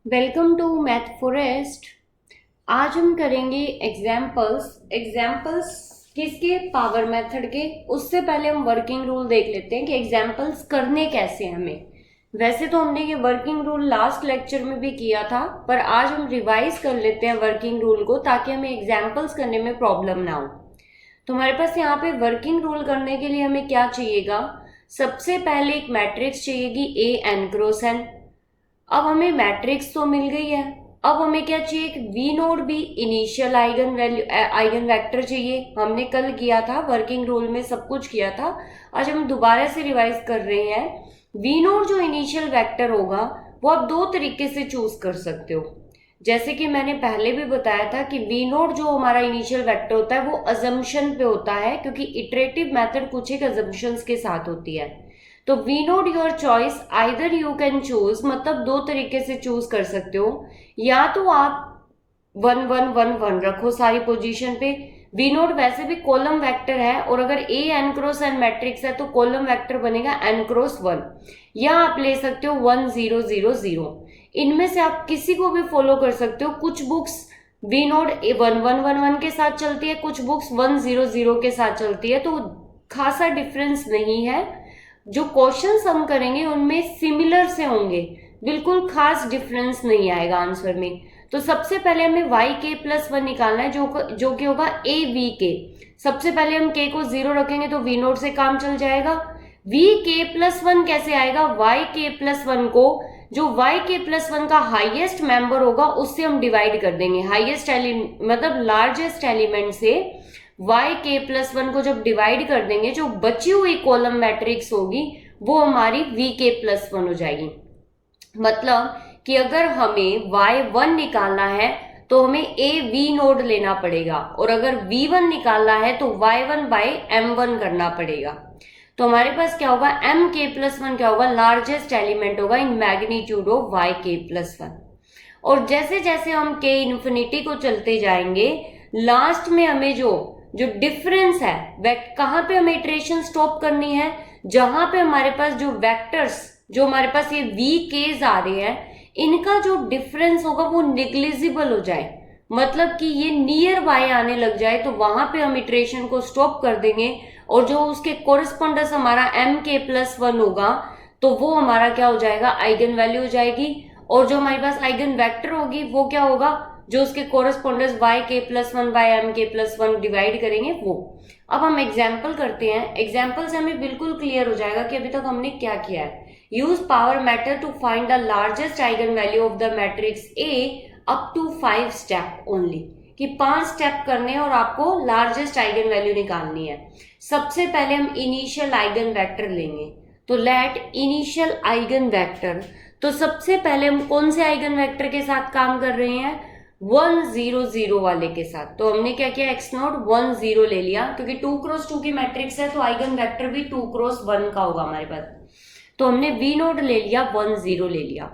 Welcome to math forest. आज हम करेंगे एग्जाम्पल्स किसके? पावर मेथड के। उससे पहले हम वर्किंग रूल देख लेते हैं कि एग्जाम्पल्स करने कैसे हैं हमें। वैसे तो हमने ये वर्किंग रूल लास्ट लेक्चर में भी किया था, पर आज हम रिवाइज कर लेते हैं वर्किंग रूल को ताकि हमें एग्जाम्पल्स करने में प्रॉब्लम ना हो। तो हमारे पास यहाँ पे वर्किंग रूल करने के लिए हमें क्या चाहिएगा? सबसे पहले एक matrix चाहिएगी A N cross N. अब हमें मैट्रिक्स तो मिल गई है, अब हमें क्या चाहिए? एक v naught be initial eigen value eigen vector चाहिए। हमने कल किया था, वर्किंग रूल में सब कुछ किया था। आज हम दोबारा से रिवाइज कर रहे हैं। वी नोड जो इनिशियल वेक्टर होगा वो आप दो तरीके से चूज कर सकते हो। जैसे कि मैंने पहले भी बताया था कि वी नोड जो हमारा इनिशियल वेक्टर होता है वो अजम्पशन पे होता है, क्योंकि इटरेटिव मेथड कुछ एक अजम्पशंस के साथ होती है। तो v naught your choice, either you can choose, मतलब दो तरीके से चूज कर सकते हो। या तो आप 1 1 1 1 रखो सारी पोजीशन पे। वी नोड वैसे भी कॉलम वेक्टर है, और अगर A N cross N matrix है तो कॉलम वेक्टर बनेगा एन क्रॉस 1। या आप ले सकते हो 1 0 0 0। इनमें से आप किसी को भी फॉलो कर सकते हो। कुछ बुक्स वी नोड 1 1 1 1 के साथ चलती है, कुछ बुक्स 1 0 0 के साथ चलती है, तो खासा डिफरेंस नहीं है। जो क्वेश्चंस हम करेंगे उनमें सिमिलर से होंगे, बिल्कुल खास डिफरेंस नहीं आएगा आंसर में। तो सबसे पहले हमें वाई के प्लस 1 निकालना है, जो कि होगा ए वी के। सबसे पहले हम के को 0 रखेंगे तो वी नोट से काम चल जाएगा। वी के प्लस 1 कैसे आएगा? वाई के प्लस 1 को, जो वाई के प्लस 1 का हाईएस्ट मेंबर होगा उससे हम डिवाइड कर देंगे। हाईएस्ट मतलब लार्जेस्ट एलिमेंट से y के प्लस 1 को जब डिवाइड कर देंगे, जो बची हुई कॉलम मैट्रिक्स होगी वो हमारी v के प्लस 1 हो जाएगी। मतलब कि अगर हमें y1 निकालना है तो हमें a v नोड लेना पड़ेगा, और अगर v1 निकालना है तो y1 बाई m1 करना पड़ेगा। तो हमारे पास क्या होगा? m के प्लस 1 क्या होगा? लार्जेस्ट एलिमेंट होगा इन मैग्नीट्यूड ऑफ y के प्लस 1। और जैसे जैसे हम k इन्फिनिटी को चलते जाएंगे, लास्ट में हमें जो डिफरेंस है कहां पे हमें इटरेशन स्टॉप करनी है? जहां पे हमारे पास जो वेक्टर्स, जो हमारे पास ये वी केज आ रहे हैं, इनका जो डिफरेंस होगा वो निग्लिजिबल हो जाए, मतलब कि ये नियर बाय आने लग जाए, तो वहां पे हम इटरेशन को स्टॉप कर देंगे। और जो उसके कोरिस्पोंडेंस हमारा एम के प्लस 1 होगा, तो वो हमारा क्या हो जाएगा? आइगन वैल्यू हो जाएगी। और जो हमारे पास आइगन वेक्टर होगी वो क्या होगा? जो उसके कोरस्पोंडेंस y के प्लस 1 बाय एम के प्लस 1 डिवाइड करेंगे वो। अब हम एग्जाम्पल करते हैं। एग्जाम्पल से हमें बिल्कुल क्लियर हो जाएगा कि अभी तक हमने क्या किया है। Use power method to find the largest eigen value of the matrix A up to 5 step only, कि 5 स्टेप करने और आपको लार्जेस्ट आइगन वैल्यू निकालनी है। सबसे पहले हम इनिशियल आइगन वेक्टर लेंगे, तो लेट इनिशियल आइगन वेक्टर। तो सबसे पहले हम कौन से आइगन वेक्टर के साथ काम कर रहे हैं? 1 0 0 वाले के साथ। तो हमने क्या किया? x नॉट 1 0 ले लिया, क्योंकि 2 क्रॉस 2 की मैट्रिक्स है तो आइगन वेक्टर भी 2 क्रॉस 1 का होगा हमारे पास। तो हमने v नोड ले लिया, 1 0 ले लिया।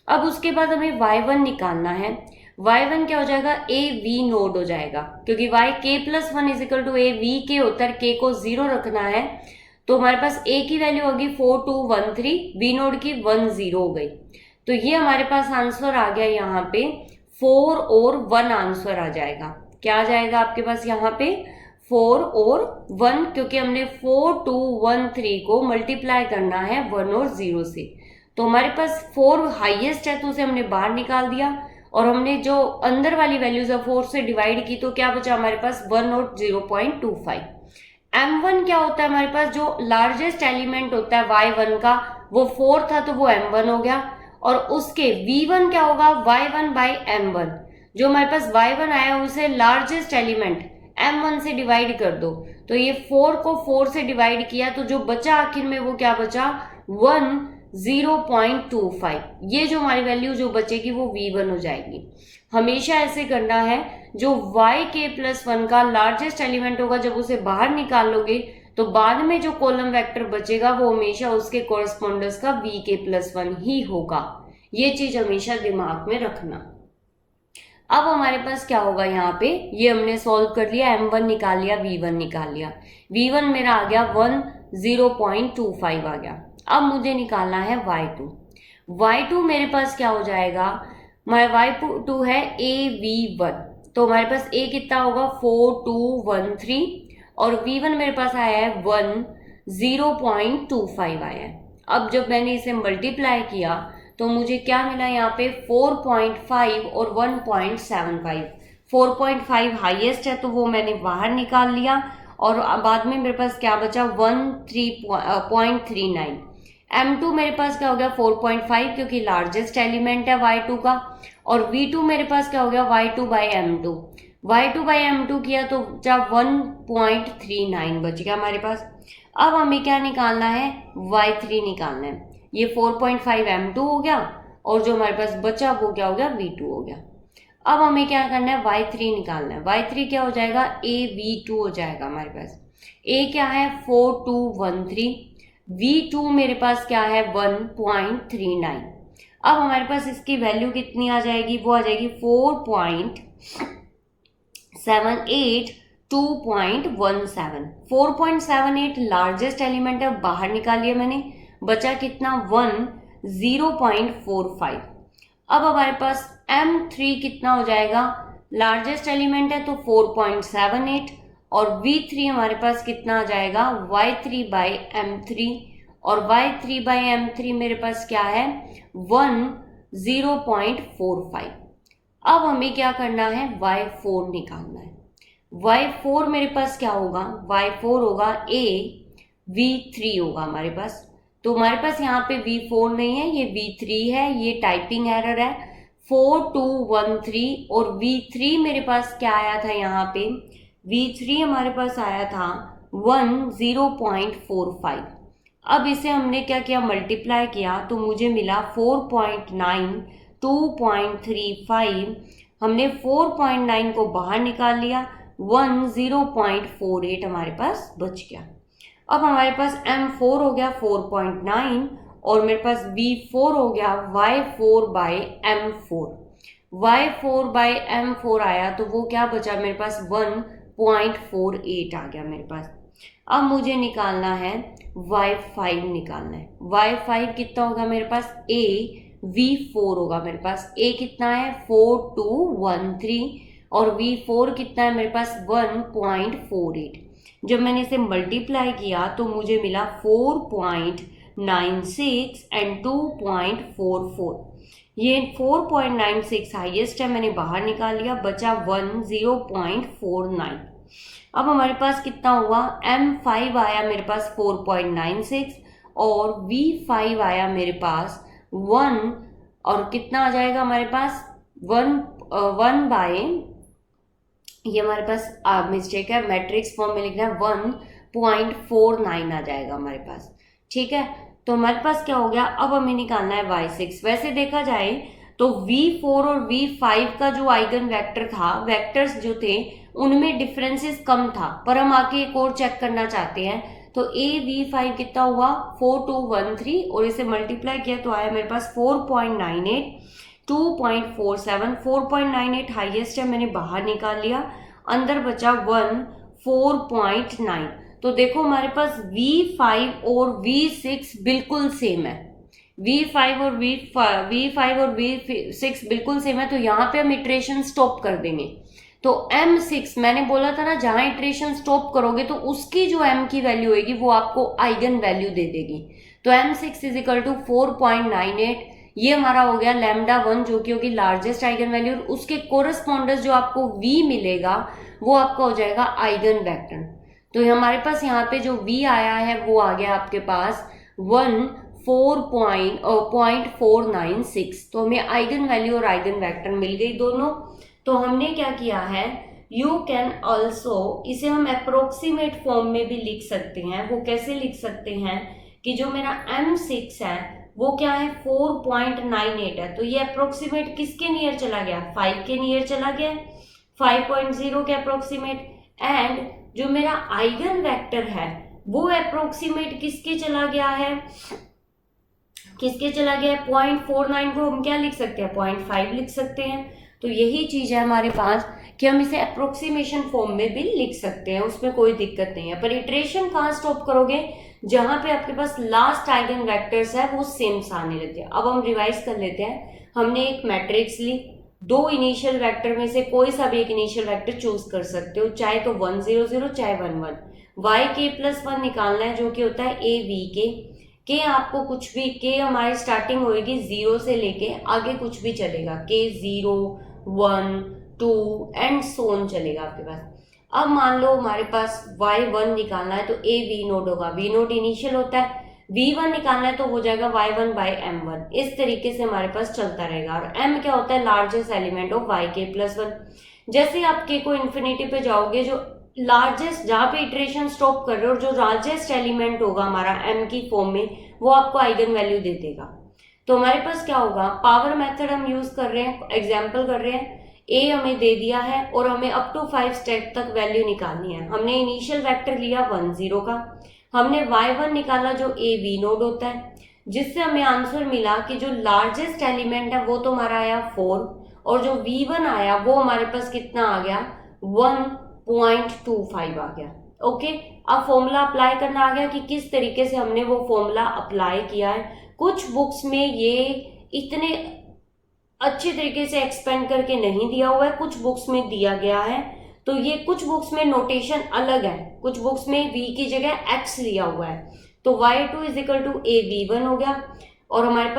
अब उसके बाद हमें y1 निकालना है। y1 क्या हो जाएगा? a v नोड हो जाएगा, क्योंकि y k plus 1 is equal to a v के होता है। k को 0 रखना है, तो हमारे पास a की वैल्यू होगी 4 2 1 3, v नोड की 1 0 हो गई। तो ये हमारे पास आंसर आ गया। यहाँ पे 4 और 1 आंसर आ जाएगा। क्या आ जाएगा आपके पास यहाँ पे? 4 और 1, क्योंकि हमने 4 2 1 3 को मल्टीप्लाई करना है 1 और 0 से। तो हमारे पास 4 हाईएस्ट है तो उसे हमने बाहर निकाल दिया, और हमने जो अंदर वाली वैल्यूज है 4 से डिवाइड की, तो क्या बचा हमारे पास? 1 और 0.25। m1 क्या होता है हमारे पास? जो लार्जेस्ट एलिमेंट होता है y1 का, वो 4 था तो वो m1 हो गया। और उसके v1 क्या होगा? y1 by m1। जो हमारे पास y1 आया उसे लार्जेस्ट एलिमेंट m1 से डिवाइड कर दो, तो ये 4 को 4 से डिवाइड किया, तो जो बचा आखिर में वो क्या बचा? 1 0.25। ये जो हमारी वैल्यू जो बचेगी वो v1 हो जाएगी। हमेशा ऐसे करना है। जो y के प्लस 1 का लार्जेस्ट एलिमेंट होगा, जब उसे बाहर निकाल लोगे तो बाद में जो कॉलम वेक्टर बचेगा वो हमेशा उसके कोरस्पोंडेंस का v के प्लस 1 ही होगा। ये चीज हमेशा दिमाग में रखना। अब हमारे पास क्या होगा? यहाँ पे ये हमने सॉल्व कर लिया, m1 निकाल लिया, v1 निकाल लिया। v1 मेरा आ गया 1 0.25 आ गया। अब मुझे निकालना है y2। y2 मेरे पास क्या हो जाएगा? हमारे y2 है AV1, तो हमारे पास A कितना होगा 4213 और V1 मेरे पास आया है 10.25 आया है। अब जब मैंने इसे मल्टीप्लाई किया तो मुझे क्या मिला यहाँ पे 4.5 और 1.75। 4.5 हाईएस्ट है तो वो मैंने बाहर निकाल लिया और बाद में मेरे पास क्या बचा 13.39। M2 मेरे पास क्या हो गया 4.5 क्योंकि लार्जेस्ट एलिमेंट है y2 का, और V2 मेरे पास क्या हो गया y2/m2। y2/m2 किया तो जब 1.39 बच गया हमारे पास। अब हमें क्या निकालना है y3 निकालना है। ये 4.5 m2 हो गया और जो हमारे पास बचा वो क्या हो गया V2 हो गया। अब हमें क्या करना है y3 निकालना है। y3 क्या हो जाएगा AV2 हो जाएगा हमारे पास। A क्या है 4213, V2 मेरे पास क्या है 1.39। अब हमारे पास इसकी वैल्यू कितनी आ जाएगी, वो आ जाएगी 4.78 2.17। 4.78 लार्जेस्ट एलिमेंट है, बाहर निकाल लिया मैंने, बचा कितना 0.45। अब हमारे पास M3 कितना हो जाएगा, लार्जेस्ट एलिमेंट है तो 4.78 और V3 हमारे पास कितना आ जाएगा y3/m3 और y3/m3 मेरे पास क्या है 0.45। अब हमें क्या करना है y4 निकालना है। y4 मेरे पास क्या होगा, y4 होगा V3 होगा हमारे पास। तो हमारे पास यहाँ पे V4 नहीं है, ये V3 है, ये टाइपिंग एरर है। 4213 और V3 मेरे पास क्या आया था यहाँ पे, V3 हमारे पास आया था 0.45। अब इसे हमने क्या किया मल्टीप्लाई किया तो मुझे मिला 4.9 2.35। हमने 4.9 को बाहर निकाल लिया, 0.48 हमारे पास बच गया। अब हमारे पास M4 हो गया 4.9 और मेरे पास V4 हो गया y4/m4। y4/m4 आया तो वो क्या बचा मेरे पास 1.48 आ गया मेरे पास। अब मुझे निकालना है y5 निकालना है। y5 कितना होगा मेरे पास V4 होगा मेरे पास। A कितना है 4213 और V4 कितना है मेरे पास 1.48। जब मैंने इसे मल्टीप्लाई किया तो मुझे मिला 4.96 एंड 2.44। ये 4.96 हाईएस्ट है, मैंने बाहर निकाल लिया, बचा 0.49। अब हमारे पास कितना हुआ M5 आया मेरे पास 4.96 और V5 आया मेरे पास 1 और कितना आ जाएगा हमारे पास 1 बाय, ये हमारे पास मिस्टेक है, मैट्रिक्स फॉर्म में लिखना है 1.49 आ जाएगा हमारे पास। ठीक है, तो हमारे पास क्या हो गया, अब हमें निकालना है y6। वैसे देखा जाए तो V4 और V5 का जो आइगन वेक्टर था, वेक्टर्स जो थे उनमें डिफरेंसेस कम था, पर हम आके एक और चेक करना चाहते हैं। तो AV5 कितना हुआ 4213 और इसे मल्टीप्लाई किया तो आया मेरे पास 4.98 2.47। 4.98 हाईएस्ट है, मैंने बाहर निकाल लिया, अंदर बचा 4.9। तो देखो हमारे पास V5 और V6 बिल्कुल सेम है। V5 और V6 बिल्कुल सेम है, तो यहाँ पे हम इटरेशन स्टॉप कर देंगे। तो M6 मैंने बोला था ना, जहां इटरेशन स्टॉप करोगे तो उसकी जो M की वैल्यू होगी वो आपको आइगन वैल्यू दे देगी। तो M6 इज इक्वल टू 4.98, ये हमारा हो गया λ1 जो कि होगी लार्जेस्ट आइगन वैल्यू, और उसके कोरस्पॉन्डेंस जो आपको V मिलेगा वो आपका हो जाएगा आइगन वेक्टर। तो हमारे पास यहाँ पे जो V आया है वो आ गया आपके पास 4.496। तो हमें आइगन वैल्यू और आइगन वेक्टर मिल गई दोनों। तो हमने क्या किया है, यू कैन ऑल्सो, इसे हम अप्रोक्सीमेट फॉर्म में भी लिख सकते हैं। वो कैसे लिख सकते हैं कि जो मेरा M6 है वो क्या है 4.98 है, तो ये अप्रोक्सीमेट किसके नियर चला गया 5 के नियर चला गया, 5.0 के अप्रोक्सीमेट। एंड जो मेरा आइगन वेक्टर है वो अप्रोक्सीमेट किसके चला गया है, 0.49 को हम क्या लिख सकते हैं 0.5 लिख सकते हैं। तो यही चीज है हमारे पास कि हम इसे अप्रोक्सीमेशन फॉर्म में भी लिख सकते हैं, उसमें कोई दिक्कत नहीं है। पर इटरेशन कहाँ स्टॉप करोगे, जहां पे आपके पास लास्ट आइगन वेक्टर्स है वो सेम आने लगते हैं। अब हम रिवाइज कर लेते हैं। हमने एक मैट्रिक्स ली, दो इनिशियल वेक्टर में से कोई सा भी एक इनिशियल वेक्टर चूज कर सकते हो, चाहे तो 1 0 0 चाहे 1 1। वाई के प्लस 1 निकालना है जो कि होता है ए वी के आपको कुछ भी, के हमारी स्टार्टिंग होगी 0 से लेके आगे कुछ भी चलेगा, के 0 1 2 एंड सोन चलेगा आपके पास। अब मान लो हमारे पास y1 निकालना है तो a v नोड होगा, v नोड इनिशियल होता है, v1 निकालना है तो हो जाएगा y1 बाई m1। इस तरीके से हमारे पास चलता रहेगा। और m क्या होता है, लार्जेस्ट एलिमेंट ऑफ y के प्लस 1। जैसे आप k को इन्फिनिटी पे जाओगे, जो लार्जेस्ट, जहाँ पे इटरेशन स्टॉप कर रहे हो, और जो लार्जेस्ट एलिमेंट होगा हमारा m की फॉर्म में, वो आपको आइगन वैल्यू दे देगा। तो हमारे पास क्या होगा, पावर मेथड हम यूज कर रहे हैं, एग्जाम्पल कर रहे हैं, a हमें दे दिया है और हमें अप टू 5 स्टेप तक वैल्यू निकालनी है। हमने इनिशियल वेक्टर लिया 1 0 का, हमने y1 निकाला जो a v नोड होता है, जिससे हमें आंसर मिला कि जो लार्जेस्ट एलिमेंट है वो तो हमारा आया 4, और जो v1 आया वो हमारे पास कितना आ गया, 1.25 आ गया। ओके, अब फॉर्मूला अप्लाई करना आ गया कि किस तरीके से हमने वो फॉर्मूला अप्लाई किया है। कुछ बुक्स में ये इतने अच्छे तरीके से एक्सपेंड करके नहीं दिया हुआ है, कुछ बुक्स में दिया गया है। तो ये कुछ बुक्स में नोटेशन अलग है, कुछ बुक्स में v की जगह x लिया हुआ है। तो y2 is equal to a v1 हो गया, और हमारे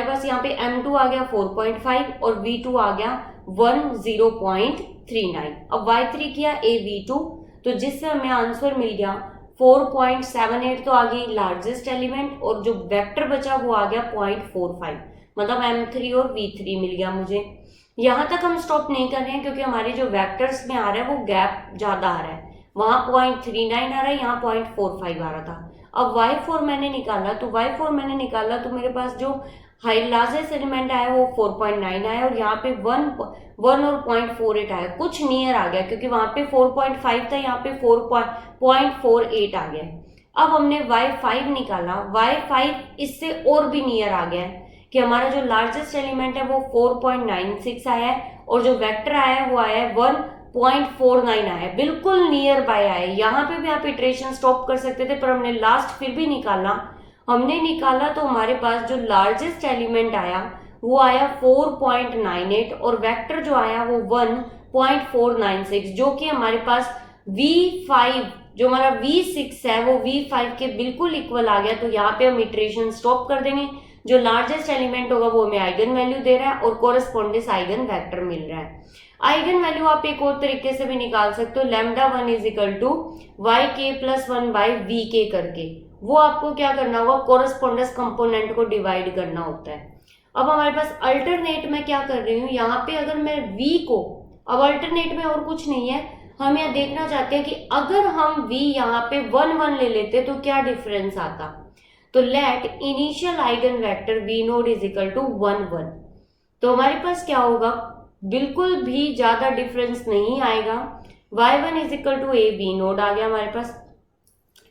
पास यहाँ पे m2 आ गया 4.5 और v2 आ गया 10.39। अब y3 किया a v2, तो जिससे हमें आंसर मिल गया 4.78, तो आ गई लार्जेस्ट एलिमेंट, और जो वेक्टर बचा वो आ गया 0.45, मतलब m3 और v3 मिल गया मुझे। यहाँ तक हम स्टॉप नहीं कर रहे हैं क्योंकि हमारे जो वेक्टर्स में आ रहा है वो गैप ज्यादा आ रहा है, वहां 0.39 आ रहा है, यहाँ 0.45 आ रहा था। अब y4 मैंने निकाला तो मेरे पास जो हाई लार्जेस्ट एलिमेंट आया वो 4.9 आया, और यहाँ पे 1 और 0.48 आया, कुछ नियर आ गया क्योंकि वहां पे 4.5 था, यहाँ पे 4.48 आ गया। अब हमने y5 निकाला, y5 इससे और भी नियर आ गया है कि हमारा जो लार्जेस्ट एलिमेंट है वो 4.96 आया है, और जो वेक्टर आया है वो आया है 1.49 आया है, बिल्कुल नियर बाय आया है। यहाँ पे भी आप इटरेशन स्टॉप कर सकते थे, पर हमने लास्ट फिर भी निकाला। तो हमारे पास जो लार्जेस्ट एलिमेंट आया वो आया 4.98, और वेक्टर जो आया वो 1.496, जो कि हमारे पास v5, जो हमारा v6 है वो v5 के बिल्कुल इक्वल आ गया। तो यहाँ पे हम इटरेशन स्टॉप कर देंगे, जो लार्जेस्ट एलिमेंट होगा वो हमें आइगन वैल्यू दे रहा है और कोरस्पॉन्डेंस आइगन वेक्टर मिल रहा है। आइगन वैल्यू आप एक और तरीके से भी निकाल सकते हो, λ1 इज इक्वल टू वाई के प्लस 1 बाई वी के करके। वो आपको क्या करना होगा, कोरस्पॉन्डेंस कंपोनेंट को डिवाइड करना होता है। अब हमारे पास अल्टरनेट में क्या कर रही हूँ, यहाँ पे अगर मैं v को, अब अल्टरनेट में और कुछ नहीं है, हम यह देखना चाहते हैं कि अगर हम v यहाँ पे 1 1 ले लेते तो क्या डिफरेंस आता। तो let initial eigen vector v naught is equal to 1 1। तो हमारे पास क्या होगा, बिल्कुल भी ज्यादा डिफरेंस नहीं आएगा। y1 is equal to a v nought आ गया हमारे पास,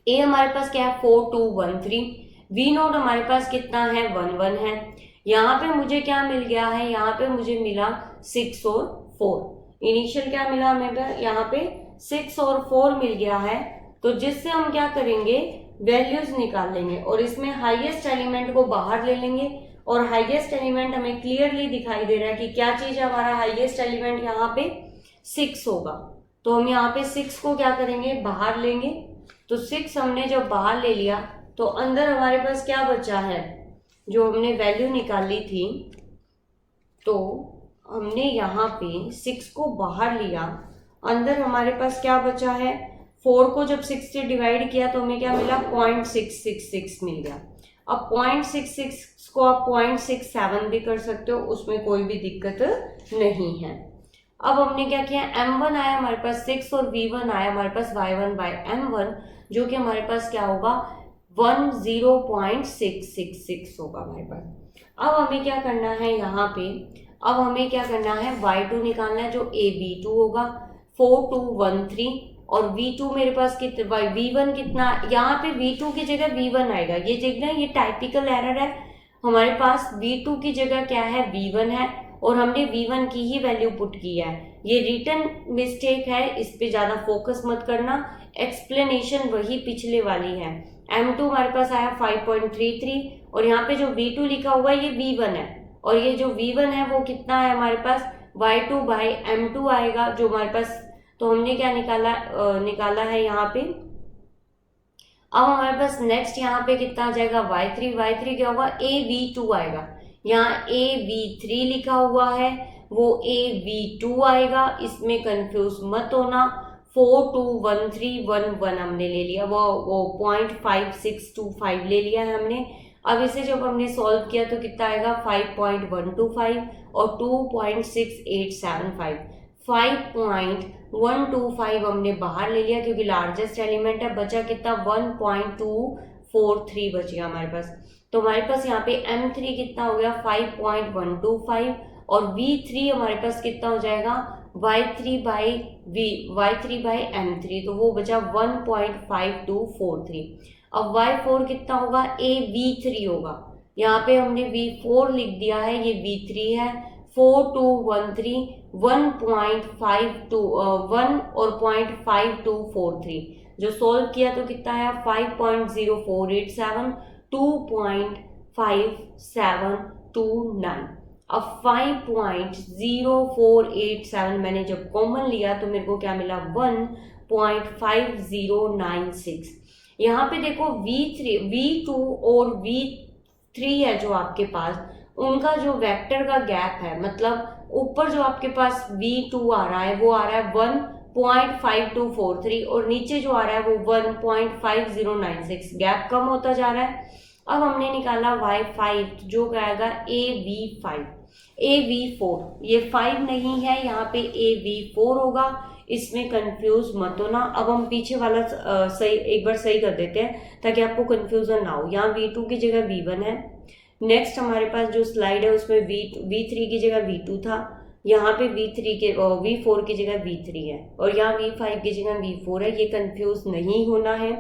a हमारे पास क्या है 4 2 1 3, v नोड हमारे पास कितना है 1 1 है। यहाँ पे मुझे क्या मिल गया है, यहाँ पे मुझे मिला 6 और 4। इनिशियल क्या मिला हमें, यहाँ पे 6 और 4 मिल गया है। तो जिससे हम क्या करेंगे, वैल्यूज निकाल लेंगे और इसमें हाईएस्ट एलिमेंट को बाहर ले लेंगे, और हाईएस्ट एलिमेंट हमें क्लियरली दिखाई दे रहा है कि क्या चीज है, हमारा हाईएस्ट एलिमेंट यहाँ पे 6 होगा। तो हम यहाँ पे 6 को क्या करेंगे, बाहर लेंगे। तो 6 हमने जब बाहर ले लिया तो अंदर हमारे पास क्या बचा है, जो हमने वैल्यू निकाली थी, तो हमने यहाँ पे 6 को बाहर लिया, अंदर हमारे पास क्या बचा है, 4 को जब 6 से डिवाइड किया तो हमें क्या मिला 0.666 मिल गया। अब 0.66 को आप 0.67 भी कर सकते हो, उसमें कोई भी दिक्कत नहीं है। अब हमने क्या किया, m1 आया हमारे पास 6 और v1 आया हमारे पास y1 बाई m1, जो कि हमारे पास क्या होगा 10.666 होगा हमारे पास। अब हमें क्या करना है, यहाँ पे अब हमें क्या करना है, y2 निकालना है जो ab2 होगा 4 2 1 3, और v2 मेरे पास कितना, v1 कितना, यहाँ पे v2 की जगह v1 आएगा। ये देखना, ये टाइपिकल एरर है, हमारे पास v2 की जगह क्या है v1 है, और हमने v1 की ही वैल्यू पुट की है। ये रिटन मिस्टेक है, इस पे ज्यादा फोकस मत करना, एक्सप्लेनेशन वही पिछले वाली है। m2 हमारे पास आया 5.33, और यहाँ पे जो v2 लिखा हुआ है ये v1 है, और ये जो V1 है वो कितना है हमारे पास Y2 बाई M2 आएगा जो हमारे पास। तो हमने क्या निकाला है यहाँ पे। अब हमारे पास नेक्स्ट यहाँ पे कितना आ जाएगा y3 क्या होगा AV2 आएगा। यहाँ AV3 लिखा हुआ है वो AV2 आएगा, इसमें कंफ्यूज मत होना। 421311 हमने ले लिया, वो 0.5625 ले लिया है हमने। अब इसे जब हमने सॉल्व किया तो कितना आएगा 5.125 और 2.6875। 5.125 हमने बाहर ले लिया क्योंकि लार्जेस्ट एलिमेंट है। बचा कितना 1.243 बच गया हमारे पास। तो हमारे पास यहाँ पे M3 कितना हो गया 5.125 और V3 हमारे पास कितना हो जाएगा Y3 बाई M3, तो वो बचा 1.5243। अब Y4 कितना होगा AV3 होगा। यहाँ पे हमने V4 लिख दिया है, ये V3 है। 4213 1.52 1 और 0.5243 जो सोल्व किया तो कितना आया 5.0487 2.5729। अब 5.0487 मैंने जब कॉमन लिया तो मेरे को क्या मिला 1.5096। यहाँ पे देखो V2 और V3 है जो आपके पास, उनका जो वेक्टर का गैप है, मतलब ऊपर जो आपके पास V2 आ रहा है वो आ रहा है 1.5243 और नीचे जो आ रहा है वो 1.5096, गैप कम होता जा रहा है। अब हमने निकाला Y5 जो आएगा AV4, ये 5 नहीं है, यहाँ पे AV4 होगा, इसमें कंफ्यूज मत होना। अब हम पीछे वाला एक बार सही कर देते हैं ताकि आपको कंफ्यूजन ना हो। यहाँ V2 की जगह V1 है। नेक्स्ट हमारे पास जो स्लाइड है उसमें V3 की जगह V2 था, यहाँ पे V4 की जगह V3 है और यहाँ V5 की जगह V4 है। ये कंफ्यूज नहीं होना है।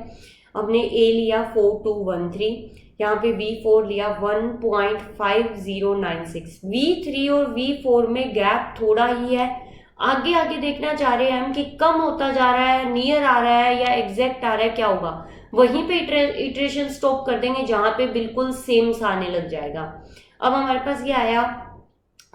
हमने A लिया 4213, यहाँ पे V4 लिया 1.5096। V3 और V4 में गैप थोड़ा ही है। आगे आगे देखना चाह रहे हैं हम कि कम होता जा रहा है, नियर आ रहा है या एग्जैक्ट आ रहा है, क्या होगा वहीं पे इटरेशन स्टॉप कर देंगे जहां पे बिल्कुल सेम सा आने लग जाएगा। अब हमारे पास ये आया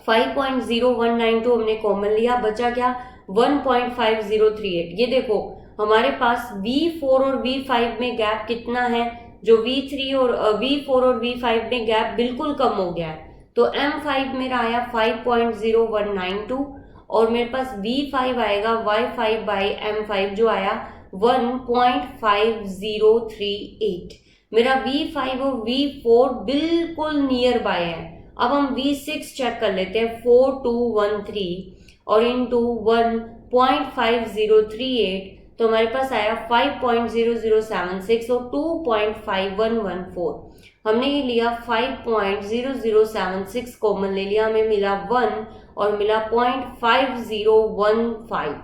5.0192 हमने कॉमन लिया, बचा क्या 1.5038। ये देखो हमारे पास V4 और V5 में गैप कितना है, जो V4 और V5 में गैप बिल्कुल कम हो गया है। तो M5 मेरा आया 5.0192 और मेरे पास V5 आएगा Y5 बाई M5 जो आया 1.5038। मेरा V5 और V4 बिल्कुल नियर बाय है। अब हम V6 चेक कर लेते हैं 4213 और इंटू 1.5038 तो हमारे पास आया 5.0076 और 2.5114। हमने ये लिया 5.0076 कॉमन ले लिया, हमें मिला 1 और मिला 0.5015।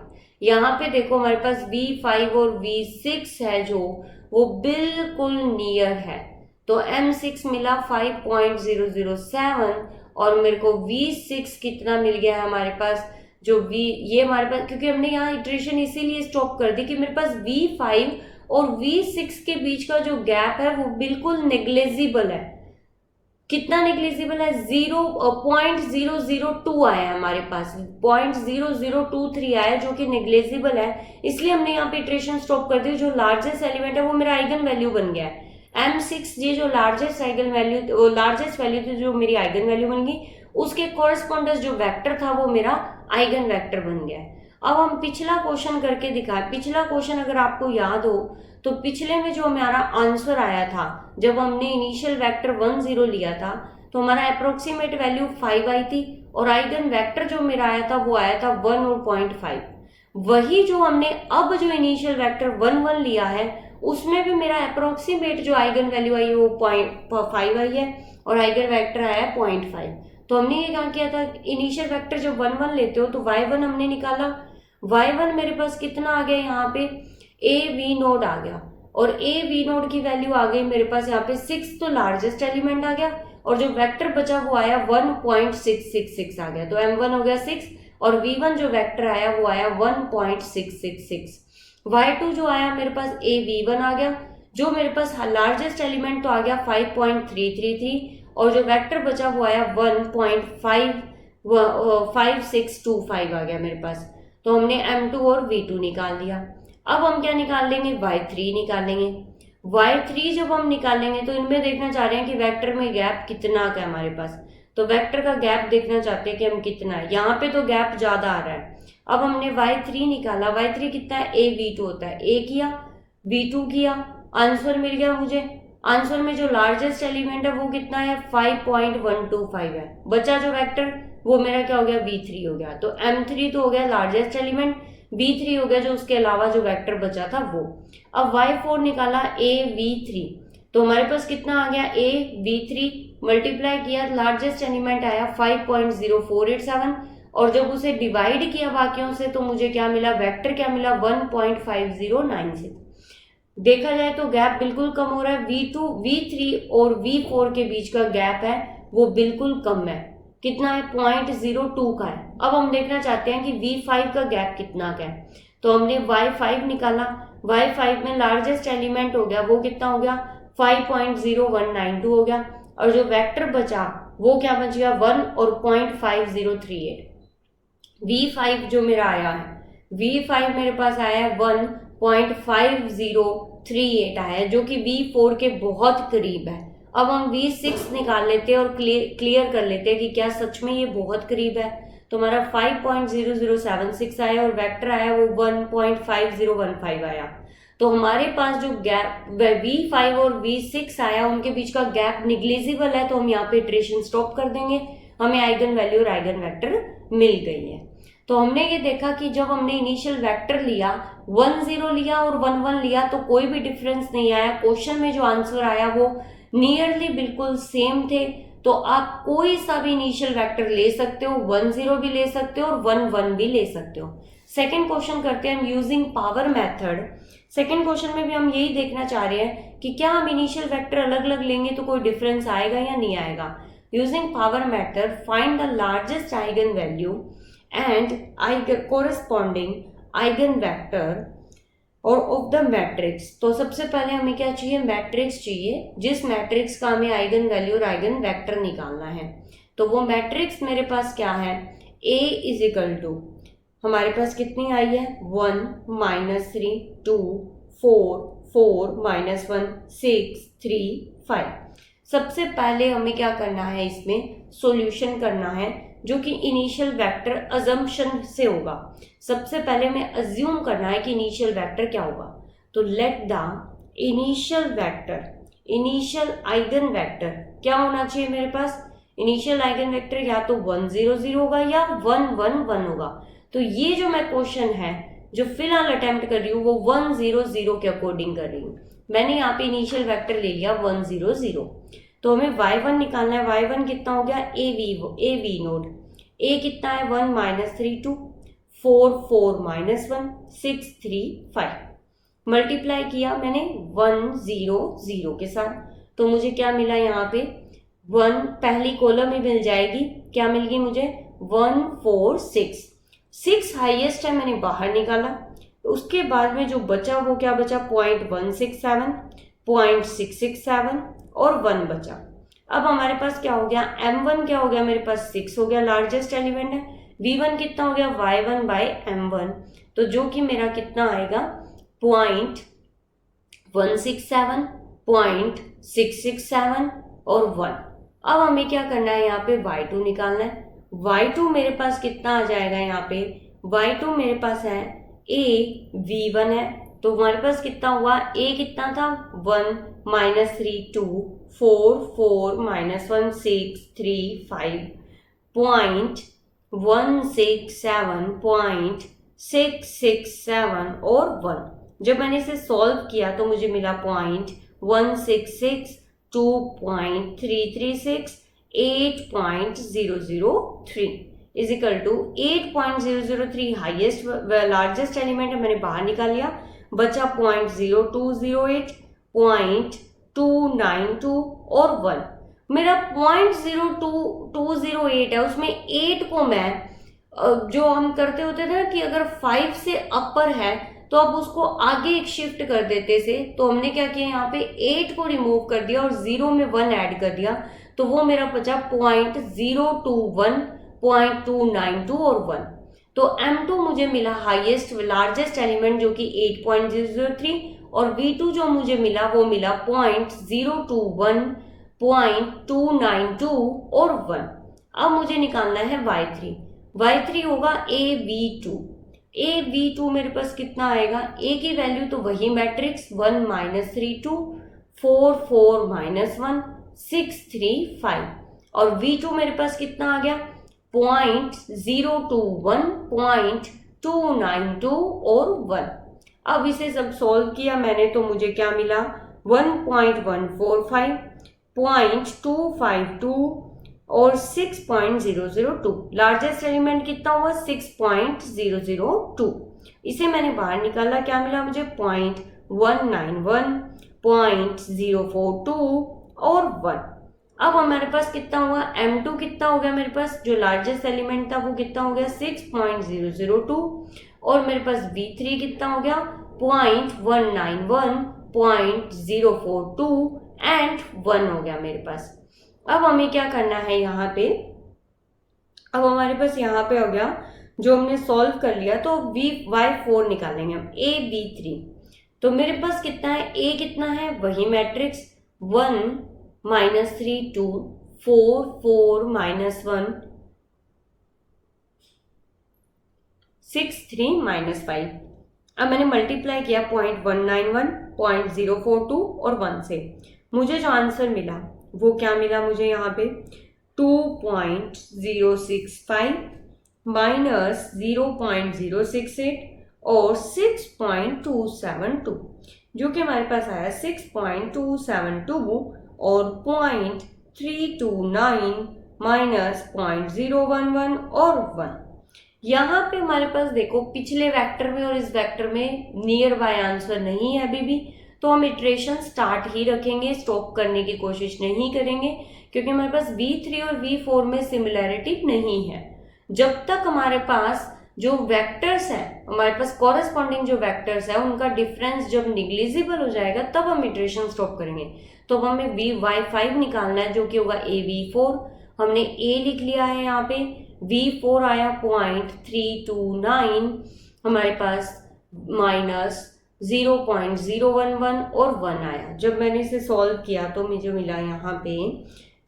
यहाँ पे देखो हमारे पास V5 और V6 है जो वो बिल्कुल नियर है, तो M6 मिला 5.007 और मेरे को V6 कितना मिल गया है हमारे पास, जो ये हमारे पास, क्योंकि हमने यहाँ इटरेशन इसीलिए स्टॉप कर दी कि मेरे पास V5 और V6 के बीच का जो गैप है वो बिल्कुल नेग्लेजिबल है। कितना नेग्लेजिबल है 0.002 आया है हमारे पास, 0.0023 आया जो कि नेग्लेजिबल है, इसलिए हमने यहाँ पे इटरेशन स्टॉप कर दी। जो लार्जेस्ट एलिमेंट है वो मेरा आइगन वैल्यू बन गया है M6। ये जो लार्जेस्ट वैल्यू थी जो मेरी आइगन वैल्यू बन गई, उसके कॉरेस्पॉन्डेंस जो वेक्टर था वो मेरा आइगन वेक्टर बन गया है। अब हम पिछला क्वेश्चन करके दिखाए। पिछला क्वेश्चन अगर आपको याद हो तो पिछले में जो हमारा आंसर आया था जब हमने इनिशियल वेक्टर 10 लिया था तो हमारा अप्रोक्सीमेट वैल्यू 5 आई थी और आइगन वेक्टर जो मेरा आया था वो आया था 1 और 0.5। वही जो हमने अब जो इनिशियल वेक्टर 1 लिया है उसमें भी मेरा अप्रोक्सीमेट जो आइगन वैल्यू आई है वो 0.5 आई है और आइगन वेक्टर आया है 0.5। तो हमने ये क्या किया था, इनिशियल वेक्टर जब 1 लेते हो तो y1 हमने निकाला। y1 मेरे पास कितना आ गया, यहाँ पे AV नोड आ गया और AV नोड की वैल्यू आ गई मेरे पास यहाँ पे 6, तो लार्जेस्ट एलिमेंट आ गया और जो वेक्टर बचा वो आया 1.666 आ गया। तो M1 हो गया 6 और V1 जो वेक्टर आया वो आया 1.666। y2 जो आया मेरे पास AV1 आ गया, जो मेरे पास लार्जेस्ट एलिमेंट तो आ गया 5.333 और जो वेक्टर बचा वो आया 1.5625 आ गया मेरे पास। तो हमने m2 और v2 निकाल दिया। अब हम क्या निकाल लेंगे, y3 निकालेंगे। y3 जब हम निकालेंगे तो इनमें देखना चाह रहे हैं कि वेक्टर में गैप कितना का है हमारे पास। तो वेक्टर का गैप देखना चाहते हैं कि हम कितना है, यहाँ पे तो गैप ज्यादा आ रहा है। अब हमने y3 निकाला, y3 कितना है, a v2 होता है, a किया v2 किया, आंसर मिल गया मुझे। आंसर में जो लार्जेस्ट एलिमेंट है वो कितना है, 5.125 है। बचा जो वेक्टर वो मेरा क्या हो गया, v3 हो गया। तो m3 तो हो गया लार्जेस्ट एलिमेंट, v3 हो गया जो उसके अलावा जो वेक्टर बचा था वो। अब y4 निकाला, a v3, तो हमारे पास कितना आ गया, a v3 मल्टीप्लाई किया, लार्जेस्ट एलिमेंट आया 5.0487 और जब उसे डिवाइड किया बाकियों से तो मुझे क्या मिला, वेक्टर क्या मिला, 1.5096। देखा जाए तो गैप बिल्कुल कम हो रहा है। v2 v3 और v4 के बीच का गैप है वो बिल्कुल कम है, कितना है, 0.02 का है। अब हम देखना चाहते हैं कि v5 का गैप कितना का है। तो हमने y5 निकाला, y5 में लार्जेस्ट एलिमेंट हो गया वो कितना हो गया, 5.0192 हो गया और जो वेक्टर बचा वो क्या बच गया, 1 और 0.5038। v5 जो मेरा आया है, v5 मेरे पास आया है 1.5038 आया है जो कि v4 के बहुत करीब है। अब हम v6 निकाल लेते हैं और क्लियर कर लेते हैं कि क्या सच में ये बहुत करीब है। तो हमारा 5.0076 आया और वेक्टर आया वो 1.5015 आया। तो हमारे पास जो गैप v5 और v6 आया उनके बीच का गैप निग्लिजिबल है, तो हम यहाँ पे इटरेशन स्टॉप कर देंगे। हमें आइगन वैल्यू और आइगन वेक्टर मिल गई है। तो हमने ये देखा कि जब हमने इनिशियल वेक्टर लिया 1 0 लिया और 1 1 लिया तो कोई भी डिफरेंस नहीं आया। क्वेश्चन में जो आंसर आया वो नियरली बिल्कुल सेम थे। तो आप कोई सा भी इनिशियल वेक्टर ले सकते हो, 1 0 भी ले सकते हो और 1 1 भी ले सकते हो। सेकेंड क्वेश्चन करते हैं हम using power method. Second question में भी हम यही देखना चाह रहे हैं कि क्या हम इनिशियल वेक्टर अलग अलग लेंगे तो कोई डिफरेंस आएगा या नहीं आएगा। Using power method find the largest eigen value and corresponding eigen vector और ऑफ द मैट्रिक्स। तो सबसे पहले हमें क्या चाहिए, मैट्रिक्स चाहिए जिस मैट्रिक्स का हमें आइगन वैल्यू और आइगन वेक्टर निकालना है। तो वो मैट्रिक्स मेरे पास क्या है, A इज इक्वल टू हमारे पास कितनी आई है, 1 -3 2 4 4 -1 6 3 5। सबसे पहले हमें क्या करना है, इसमें सॉल्यूशन करना है जो कि इनिशियल वेक्टर अजम्पशन से होगा। सबसे पहले हमें अज्यूम करना है कि इनिशियल वेक्टर क्या होगा। तो let the initial vector, initial eigen vector क्या होना चाहिए मेरे पास, इनिशियल आइगन वेक्टर या तो 1 0 0 होगा या 1 1 1 होगा। तो ये जो मैं क्वेश्चन है जो फिलहाल अटेम्प्ट कर रही हूँ वो 1 0 0 के अकॉर्डिंग कर रही हूँ। मैंने यहाँ पे इनिशियल वेक्टर ले लिया 1 0 0। तो हमें y1 निकालना है। y1 कितना हो गया, a v नोड। a कितना है, 1 -3 2 4 4 -1 6 3 5। मल्टीप्लाई किया मैंने 1 0 0 के साथ, तो मुझे क्या मिला, यहाँ पे 1 पहली कॉलम ही मिल जाएगी। क्या मिल गई मुझे, 1 4 6। 6 हाईएस्ट है, मैंने बाहर निकाला। उसके बाद में जो बचा वो क्या बचा, 0.167 0.667 और 1 बचा। अब हमारे पास क्या हो गया, m1 क्या हो गया मेरे पास, 6 हो गया, लार्जेस्ट एलिमेंट है। v1 कितना हो गया, y1 बाई m1, तो जो कि मेरा कितना आएगा, 0.167 0.667 और 1। अब हमें क्या करना है, यहाँ पे y2 निकालना है। y2 मेरे पास कितना आ जाएगा, यहाँ पे y2 मेरे पास है a v1 है, तो हमारे पास कितना हुआ, a कितना था, 1 -3 2 4 4 -1 6 3 5 0.167 0.667 और 1। जब मैंने इसे सॉल्व किया तो मुझे मिला 0.166 2.336 8.003 is equal to 8.003 highest largest element है, मैंने बाहर निकाल लिया। बचा 0.0208 0.292 और 1। मेरा 0.02208 है, उसमें 8 को मैं जो हम करते होते थे ना कि अगर 5 से अपर है तो अब उसको आगे एक शिफ्ट कर देते थे। तो हमने क्या किया, यहाँ पे 8 को रिमूव कर दिया और 0 में 1 ऐड कर दिया। तो तो वो मेरा बचा 0.021, 0.292 और 1। तो M2 मुझे मिला हाईएस्ट लार्जेस्ट एलिमेंट जो कि 8.003, और V2 जो मुझे मिला वो मिला 0.021, 0.292 और 1। अब मुझे निकालना है Y3। Y3 होगा AV2। AV2 मेरे पास कितना आएगा, A की वैल्यू तो वही मैट्रिक्स 1 -3 2 4 4 -1 6 3 5, और V2 मेरे पास कितना आ गया 0.021, 0.292 और 1। अब इसे सब सॉल्व किया मैंने तो मुझे क्या मिला 1.145, 0.252 और 6.002। लार्जेस्ट एलिमेंट कितना हुआ 6.002। इसे मैंने बाहर निकाला, क्या मिला मुझे 0.191, 0.042 और 1। अब हमारे पास कितना हुआ M2 कितना हो गया, मेरे पास जो लार्जेस्ट एलिमेंट था वो कितना हो गया 6.002, और मेरे पास V3 कितना हो गया 0.191, 0.042 एंड 1 हो गया मेरे पास। अब हमें क्या करना है यहाँ पे, अब हमारे पास यहाँ पे हो गया जो हमने सॉल्व कर लिया, तो Y4 निकालेंगे हम AB3। तो मेरे पास कितना है, A कितना है वही मैट्रिक्स 1 -3 2 4 4 -1 6 3 -5। अब मैंने मल्टीप्लाई किया 0.191, 0.042 और 1 से, मुझे जो आंसर मिला वो क्या मिला मुझे यहाँ पे 2.065 माइनस 0.068 और 6.272, जो कि हमारे पास आया 6.272 और 0.329 माइनस 0.011 और 1। यहाँ पे हमारे पास देखो पिछले वेक्टर में और इस वेक्टर में नियर बाय आंसर नहीं है अभी भी, तो हम इटरेशन स्टार्ट ही रखेंगे, स्टॉप करने की कोशिश नहीं करेंगे, क्योंकि हमारे पास V3 और V4 में सिमिलैरिटी नहीं है। जब तक हमारे पास जो वेक्टर्स हैं, हमारे पास कॉरेस्पॉन्डिंग जो वेक्टर्स है उनका डिफरेंस जब निग्लिजिबल हो जाएगा तब हम इटरेशन स्टॉप करेंगे। तो हमें Y5 निकालना है जो कि होगा AV4। हमने A लिख लिया है यहाँ पे, V4 आया 0.329 हमारे पास माइनस 0.011 और 1 आया। जब मैंने इसे सॉल्व किया तो मुझे मिला यहाँ पे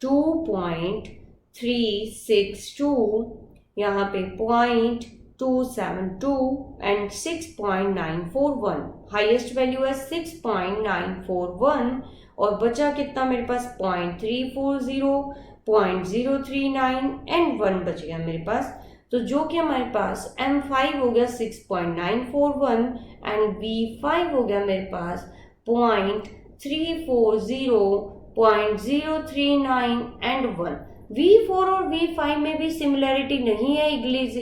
2.362, यहाँ पे 0.272 एंड 6.941। हाईएस्ट वैल्यू है 6.941 और बचा कितना मेरे पास 0.340, 0.039 एंड 1 बच गया मेरे पास। तो जो कि हमारे पास M5 हो गया 6.941 एंड V5 हो गया मेरे पास 0.340, 0.039 एंड 1। V4 और V5 में भी सिमिलैरिटी नहीं है,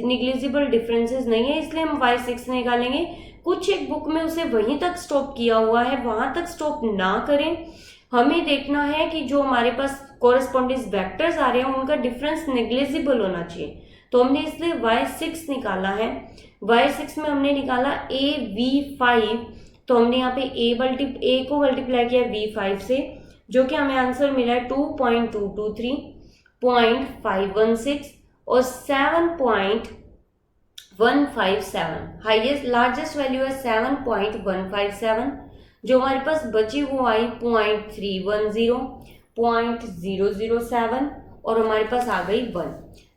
निग्लिजिबल डिफरेंसेस नहीं है, इसलिए हम Y6 निकालेंगे। कुछ एक बुक में उसे वहीं तक स्टॉप किया हुआ है, वहां तक स्टॉप ना करें। हमें देखना है कि जो हमारे पास कॉरेस्पॉन्डिंग वेक्टर्स आ रहे हैं उनका डिफरेंस नेग्लिजिबल होना चाहिए, तो हमने इसलिए Y6 निकाला है। Y6 में हमने निकाला AV5, तो हमने यहाँ पे A को मल्टीप्लाई किया V5 से, जो कि हमें आंसर मिला है 2.223, 0.516 और 7.157। हाईएस्ट लार्जेस्ट वैल्यू है 7.157। जो हमारे पास बची वो आई 0.310, 0.007 और हमारे पास आ गई 1।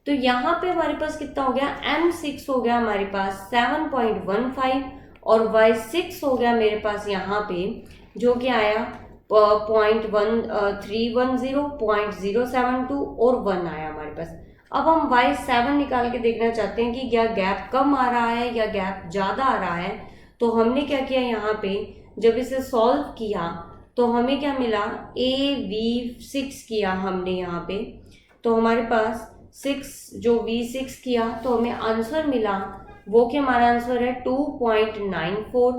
तो यहाँ पे हमारे पास कितना हो गया M6 हो गया हमारे पास 7.15 और Y6 हो गया मेरे पास यहाँ पे जो कि आया 0.1310, 0.072 और 1 आया हमारे पास। अब हम Y7 निकाल के देखना चाहते हैं कि क्या गैप कम आ रहा है या गैप ज़्यादा आ रहा है। तो हमने क्या किया यहाँ पे, जब इसे सॉल्व किया तो हमें क्या मिला AV6 किया हमने यहाँ पे, तो हमारे पास 6 जो V6 किया तो हमें आंसर मिला वो कि हमारा आंसर है 2.94।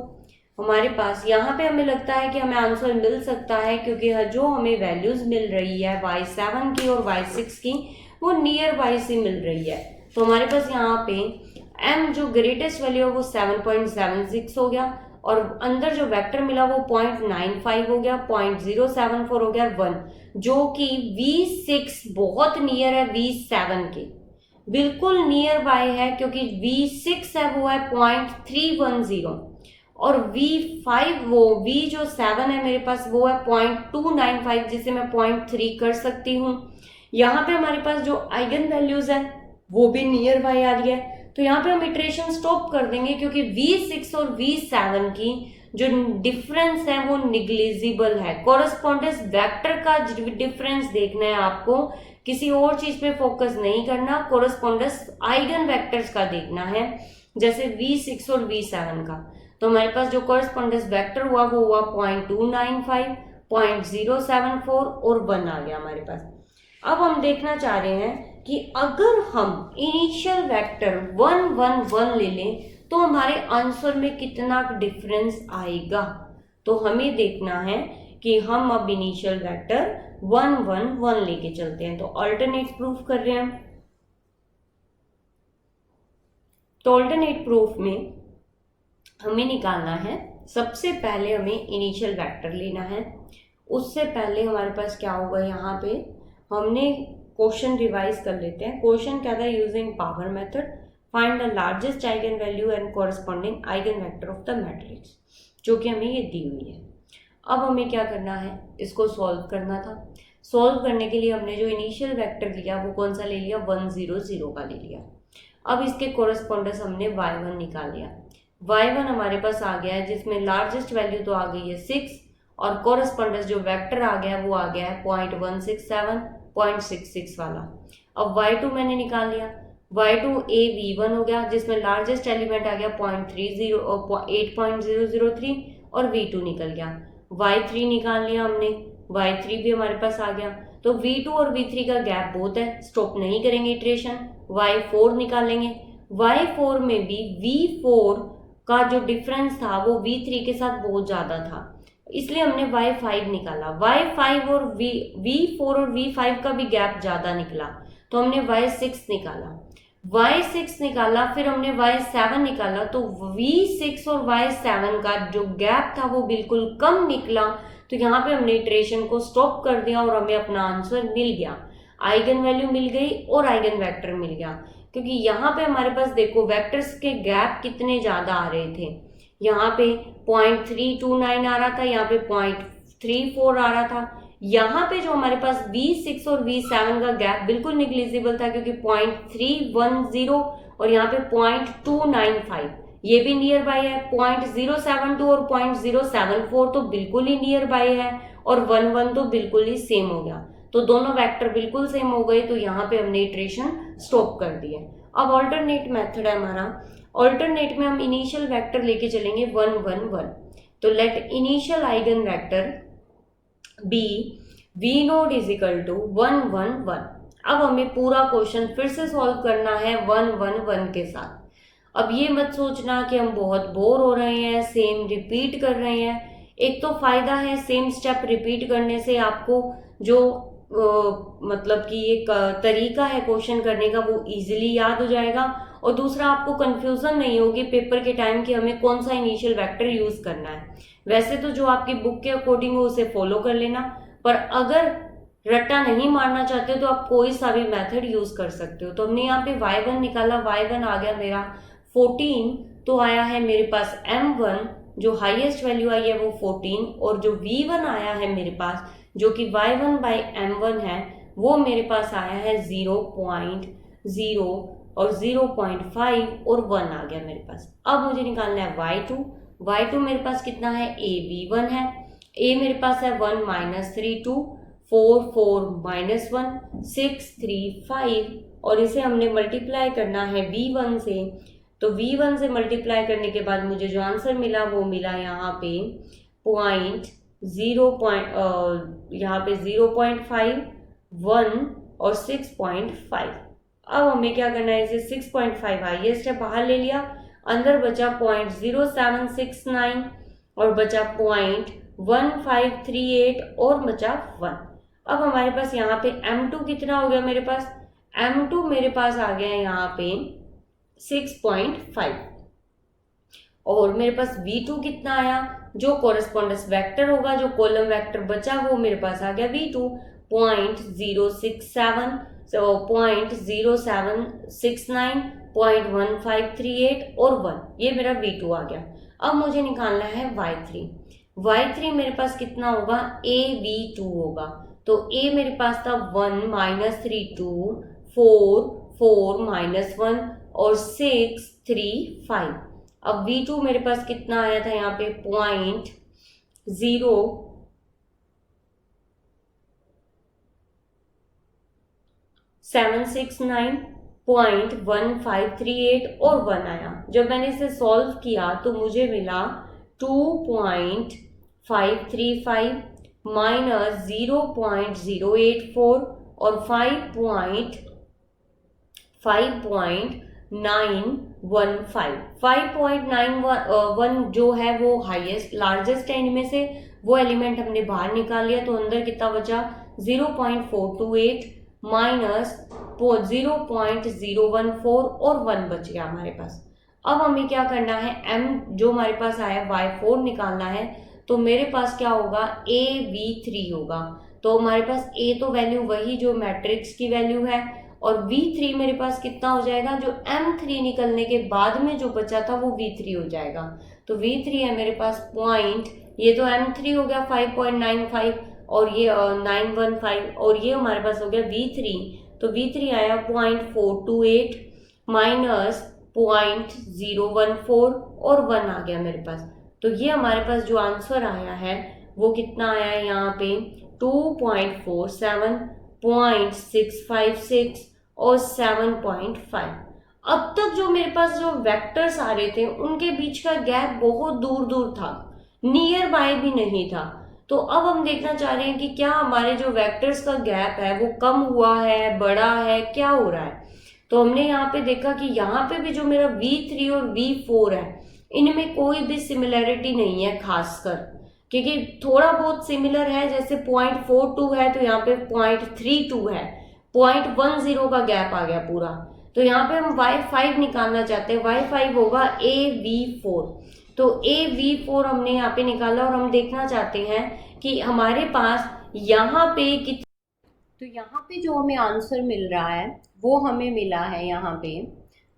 हमारे पास यहाँ पे हमें लगता है कि हमें आंसर मिल सकता है क्योंकि जो हमें वैल्यूज मिल रही है Y7 की और Y6 की वो नियर बाई से मिल रही है। तो हमारे पास यहाँ पे M जो ग्रेटेस्ट वैल्यू है वो 7.76 हो गया और अंदर जो वेक्टर मिला वो 0.95 हो गया, 0.074 हो गया, 1। जो कि V6 बहुत नियर है V7 के, बिल्कुल नियर बाय है, क्योंकि V6 है वो है 0.310 और V5 वो V जो 7 है मेरे पास वो है 0.295, जिसे मैं 0.3 कर सकती हूँ। यहाँ पे हमारे पास जो आइगन वैल्यूज है वो भी नियर बाय आ रही है, तो यहाँ पे हम इटरेशन स्टॉप कर देंगे, क्योंकि V6 और V7 की जो डिफरेंस है वो निग्लिजिबल है। कोरस्पॉन्डेंस वेक्टर का डिफरेंस देखना है आपको, किसी और चीज पे फोकस नहीं करना, कोरस्पॉन्डेंस आइगन वेक्टर्स का देखना है, जैसे V6 और V7 का। तो हमारे पास जो कोरस्पॉन्डेंस वेक्टर हुआ वो हुआ 0.295, 0.074 और 1 आ गया हमारे पास। अब हम देखना चाह रहे हैं कि अगर हम इनिशियल वेक्टर 1 1 1 ले लें तो हमारे आंसर में कितना डिफरेंस आएगा। तो हमें देखना है कि हम अब इनिशियल वेक्टर 1 1 1 लेके चलते हैं। तो अल्टरनेट प्रूफ कर रहे हैं हम। तो अल्टरनेट प्रूफ में हमें निकालना है, सबसे पहले हमें इनिशियल वेक्टर लेना है। उससे पहले हमारे पास क्या होगा, यहाँ पे हमने क्वेश्चन रिवाइज कर लेते हैं। क्वेश्चन क्या था, using power method find the largest eigen value and corresponding eigen vector of the matrix, जो कि हमें ये दी हुई है। अब हमें क्या करना है, इसको सॉल्व करना था। सॉल्व करने के लिए हमने जो इनिशियल वेक्टर लिया वो कौन सा ले लिया, 1 0 0 का ले लिया। अब इसके कॉरस्पॉन्डेंस हमने y1 निकाल लिया। y1 हमारे पास आ गया है, जिसमें लार्जेस्ट वैल्यू तो आ गई है 6 और कॉरस्पॉन्डेंस जो वेक्टर आ गया है वो आ गया है 0.167 0.66 वाला। अब y2 मैंने निकाल लिया, y2 a v1 हो गया, जिसमें लार्जेस्ट एलिमेंट आ गया 0.30 और 8.003 और v2 निकल गया। y3 निकाल लिया हमने, y3 भी हमारे पास आ गया। तो v2 और v3 का गैप बहुत है, स्टॉप नहीं करेंगे इटरेशन। y4 निकालेंगे, y4 में भी v4 का जो डिफरेंस था वो v3 के साथ बहुत ज़्यादा था, इसलिए हमने y5 निकाला। y5 और v4 और v5 का भी गैप ज़्यादा निकला, तो हमने y6 निकाला। y6 निकाला, फिर हमने y7 निकाला, तो v6 और y7 का जो गैप था वो बिल्कुल कम निकला। तो यहाँ पे हमने इटरेशन को स्टॉप कर दिया और हमें अपना आंसर मिल गया, आइगन वैल्यू मिल गई और आइगन वेक्टर मिल गया। क्योंकि यहाँ पे हमारे पास देखो वेक्टर्स के गैप कितने ज़्यादा आ रहे थे, यहाँ पे 0.329 आ रहा था, यहाँ पे 0.34 आ रहा था। यहाँ पे जो हमारे पास V6 और V7 का गैप बिल्कुल निग्लिजिबल था, क्योंकि 0.310 और यहाँ पे 0.295 ये भी नियर बाय है, 0.072 और 0.074 तो बिल्कुल ही नियर बाय है और 1 1 तो बिल्कुल ही सेम हो गया। तो दोनों वेक्टर बिल्कुल सेम हो गए, तो यहाँ पे हमने इटरेशन स्टॉप कर दिए। अब ऑल्टरनेट मेथड है हमारा, ऑल्टरनेट में हम इनिशियल वेक्टर लेके चलेंगे 1 1 1। तो let initial eigen vector be v naught is equal to 1 1 1। अब हमें पूरा क्वेश्चन फिर से सॉल्व करना है 1 1 1 के साथ। अब ये मत सोचना कि हम बहुत बोर हो रहे हैं, सेम रिपीट कर रहे हैं। एक तो फायदा है सेम स्टेप रिपीट करने से, आपको जो मतलब कि एक तरीका है क्वेश्चन करने का वो इजीली याद हो जाएगा, और दूसरा आपको कंफ्यूजन नहीं होगी पेपर के टाइम कि हमें कौन सा इनिशियल वेक्टर यूज करना है। वैसे तो जो आपकी बुक के अकॉर्डिंग हो उसे फॉलो कर लेना, पर अगर रट्टा नहीं मारना चाहते हो तो आप कोई सा भी मेथड यूज कर सकते हो। तो हमने यहाँ पे y1 निकाला, y1 आ गया मेरा 14, तो आया है मेरे पास m1 जो हाईएस्ट वैल्यू आई है वो 14, और जो v1 आया है मेरे पास जो कि y1 बाई m1 है वो मेरे पास आया है 0.0 और 0.5 और 1 आ गया मेरे पास। अब मुझे निकालना है y2। y2 मेरे पास कितना है, a v1 है, a मेरे पास है 1 -3 2 4 4 -1 6 3 5, और इसे हमने मल्टीप्लाई करना है v1 से। तो v1 से मल्टीप्लाई करने के बाद मुझे जो आंसर मिला वो मिला यहाँ पे यहाँ पे 0.5 1 और 6.5। अब हमें क्या करना है, इसे 6.5 हाईएस्ट है बाहर ले लिया, अंदर बचा 0.0769 और बचा 0.1538 और बचा 1। अब हमारे पास यहाँ पे m2 कितना हो गया, मेरे पास m2 मेरे पास आ गया है यहाँ पे 6.5, और मेरे पास v2 कितना आया, जो कोरस्पॉन्डेंस वेक्टर होगा, जो कॉलम वेक्टर बचा वो मेरे पास आ गया v2 0.067, 0.0769, 0.1538 और 1, ये मेरा V2 आ गया। अब मुझे निकालना है Y3। Y3 मेरे पास कितना होगा, AV2 होगा। तो A मेरे पास था 1 - 3 2, 4 4 - 1 और 6 3 5। अब V2 मेरे पास कितना आया था यहाँ पे 0.0769, 0.1538 और 1 आया। जब मैंने इसे सॉल्व किया तो मुझे मिला 2.535 माइनस 0.084 और 5.915 जो है वो हाईएस्ट लार्जेस्ट है इनमें से, वो एलिमेंट हमने बाहर निकाल लिया। तो अंदर कितना बचा 0.428 माइनस 0.014 और 1 बच गया हमारे पास। अब हमें क्या करना है, m जो हमारे पास आया Y4 निकालना है। तो मेरे पास क्या होगा, AV3 होगा। तो हमारे पास A तो वैल्यू वही जो मैट्रिक्स की वैल्यू है, और V3 मेरे पास कितना हो जाएगा, जो M3 निकलने के बाद में जो बचा था वो V3 हो जाएगा। तो V3 है मेरे पास पॉइंट, ये तो M3 हो गया 5.95 और ये 915 और ये हमारे पास हो गया V3। तो V3 आया 0.428 माइनस 0.014 और 1 आ गया मेरे पास। तो ये हमारे पास जो आंसर आया है वो कितना आया है यहाँ पे 2.47, 0.656 और 7.5। अब तक जो मेरे पास जो वेक्टर्स आ रहे थे उनके बीच का गैप बहुत दूर दूर था, नियर बाय भी नहीं था। तो अब हम देखना चाह रहे हैं कि क्या हमारे जो वेक्टर्स का गैप है वो कम हुआ है, बड़ा है, क्या हो रहा है। तो हमने यहाँ पे देखा कि यहाँ पे भी जो मेरा V3 और V4 है इनमें कोई भी सिमिलरिटी नहीं है खासकर, क्योंकि थोड़ा बहुत सिमिलर है, जैसे 0.42 है तो यहाँ पे 0.32 है, 0.10 का गैप आ गया पूरा। तो यहाँ पे हम Y5 निकालना चाहते हैं, Y5 होगा AV4। तो AV4 हमने यहाँ पे निकाला और हम देखना चाहते हैं कि हमारे पास यहाँ पे तो यहाँ पे जो हमें आंसर मिल रहा है वो हमें मिला है यहाँ पे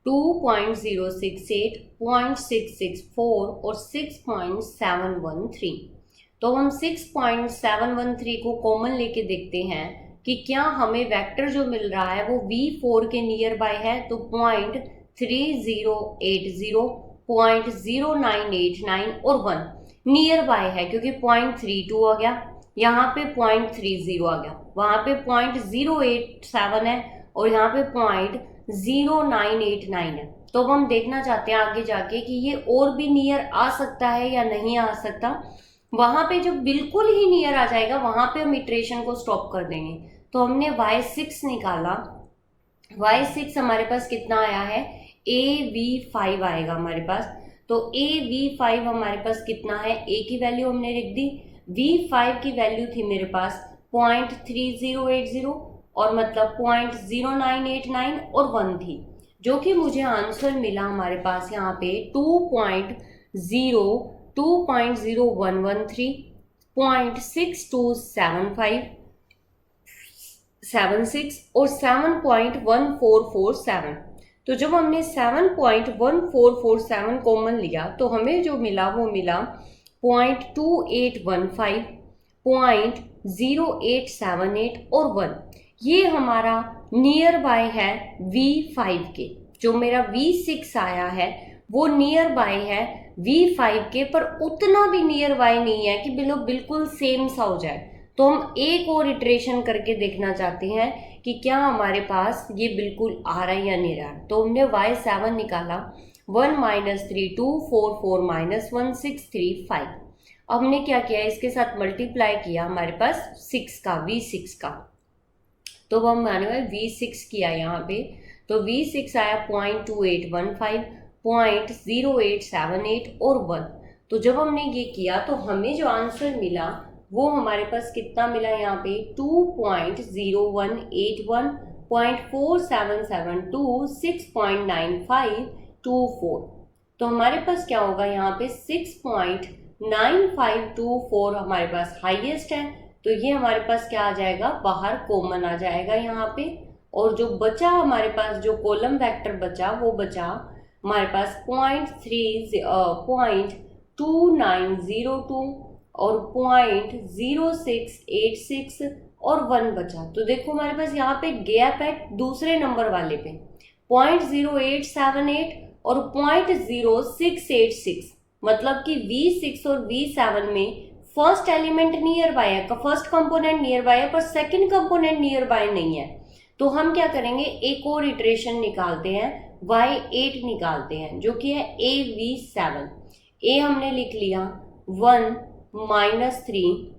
2.068, 0.664 और 6.713। तो हम 6.713 को कॉमन लेके देखते हैं कि क्या हमें वेक्टर जो मिल रहा है वो V4 के नियर बाय है। तो 0.3080, 0.0989 और 1 नियर बाय है, क्योंकि 0.32 आ गया, यहाँ पे 0.30 आ गया, वहां पे 0.087 है और यहाँ पे 0.0989 है। तो अब हम देखना चाहते हैं आगे जाके कि ये और भी नियर आ सकता है या नहीं आ सकता। वहां पे जब बिल्कुल ही नियर आ जाएगा वहां पे हम इटरेशन को स्टॉप कर देंगे। तो हमने Y6 निकाला, Y6 हमारे पास कितना आया है, AV5 आएगा हमारे पास। तो AV5 हमारे पास कितना है, A की वैल्यू हमने लिख दी, V5 की वैल्यू थी मेरे पास 0.3080 और मतलब 0.0989 और 1 थी, जो कि मुझे आंसर मिला हमारे पास यहाँ पे 2.0113, 0.627576 और 7.1447। तो जब हमने 7.1447 कॉमन लिया तो हमें जो मिला वो मिला 0.2815, 0.0878 और 1। ये हमारा नियर बाय है V5 के। जो मेरा V6 आया है वो नियर बाय है V5 के, पर उतना भी नियर बाय नहीं है कि बिल्कुल सेम सा हो जाए। तो हम एक और इटरेशन करके देखना चाहते हैं कि क्या हमारे पास ये बिल्कुल आ रहा है या नहीं रहा। तो हमने Y7 निकाला, 1 - 3 2, 4 4 - 1 6 3 5। अब हमने क्या किया, इसके साथ मल्टीप्लाई किया हमारे पास 6 का, V6 का। तो वो मैंने V6 किया यहाँ पे। तो V6 आया 0.2815, 0.0878 और 1। तो जब हमने ये किया तो हमें जो आंसर मिला वो हमारे पास कितना मिला यहाँ पे 2.0181, 0.4772, 6.9524। तो हमारे पास क्या होगा यहाँ पे 6.9524 हमारे पास हाईएस्ट है। तो तो ये हमारे पास क्या आ जाएगा, बाहर कॉमन आ जाएगा यहाँ पे। और जो बचा हमारे पास, जो कॉलम वेक्टर बचा, वो बचा हमारे पास 0.2902 और 0.0686 और 1 बचा। तो देखो हमारे पास यहाँ पे गैप है दूसरे नंबर वाले पे 0.0878 और 0.0686, मतलब कि V6 और V7 में फर्स्ट एलिमेंट नियर बाय है, फर्स्ट कंपोनेंट नियर बाय है, पर सेकंड कंपोनेंट नियर बाय नहीं है। तो हम क्या करेंगे, एक और इटरेशन निकालते हैं, Y8 निकालते हैं, जो कि है AV7। A हमने लिख लिया 1 -3,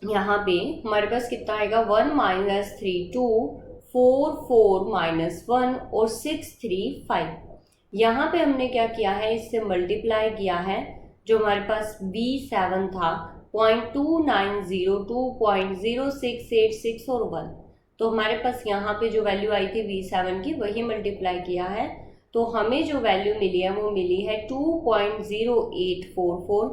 यहाँ पे हमारे पास कितना आएगा 1 -3 2 4 4 -1 और 6 3 5। यहाँ पे हमने क्या किया है, इससे मल्टीप्लाई किया है। जो हमारे पास V7 था 0.2902, 0.0686 और 1, तो हमारे पास यहाँ पे जो वैल्यू आई थी V7 की, वही मल्टीप्लाई किया है। तो हमें जो वैल्यू मिली है वो मिली है 2.0844,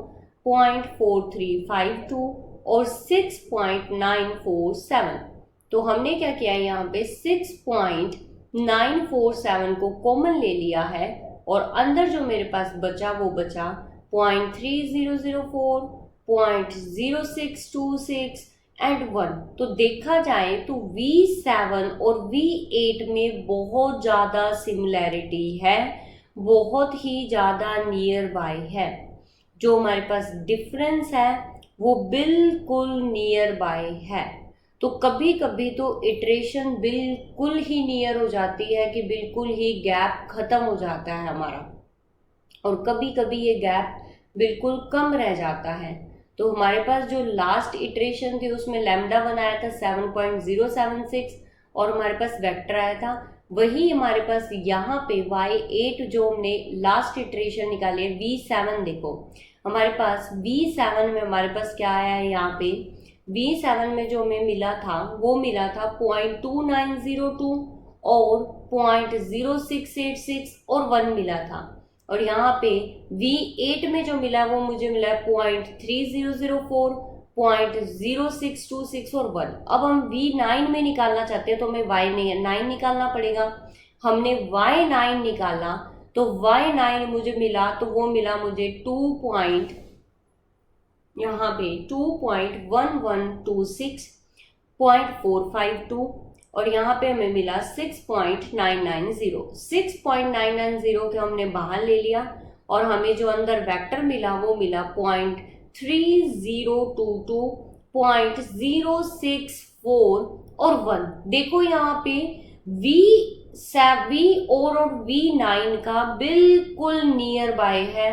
0.4352 और 6.947। तो हमने क्या किया है, यहाँ पे 6.947 को कॉमन ले लिया है और अंदर जो मेरे पास बचा वो बचा 0.3004, 0.0626 एंड 1। तो देखा जाए तो V7 और V8 में बहुत ज़्यादा सिमिलैरिटी है, बहुत ही ज़्यादा नियर बाय है। जो हमारे पास डिफरेंस है वो बिल्कुल नियर बाय है। तो कभी कभी तो इटरेशन बिल्कुल ही नियर हो जाती है कि बिल्कुल ही गैप खत्म हो जाता है हमारा, और कभी कभी ये गैप बिल्कुल कम रह जाता है। तो हमारे पास जो लास्ट इटरेशन थी उसमें लैम्डा बनाया था 7.076 और हमारे पास वेक्टर आया था, वही हमारे पास यहाँ पे Y8 जो हमने लास्ट इटरेशन निकाली है V7। देखो हमारे पास V7 में हमारे पास क्या आया है, यहाँ पे V7 में जो हमें मिला था वो मिला था 0.2902 और 0.0686 और 1 मिला था। और यहाँ पे V8 में जो मिला वो मुझे मिला है 0.3004, 0.0626 और 1। अब हम V9 में निकालना चाहते हैं तो हमें Y9 निकालना पड़ेगा। हमने Y9 निकाला तो Y9 मुझे मिला, तो वो मिला मुझे 2.1126.452 और यहाँ पे हमें मिला 6.990। 6.990 के हमने बाहर ले लिया और हमें जो अंदर वेक्टर मिला वो मिला 0.3022, 0.064 और 1। देखो यहाँ पे V और V9 का बिल्कुल नियर बाय है।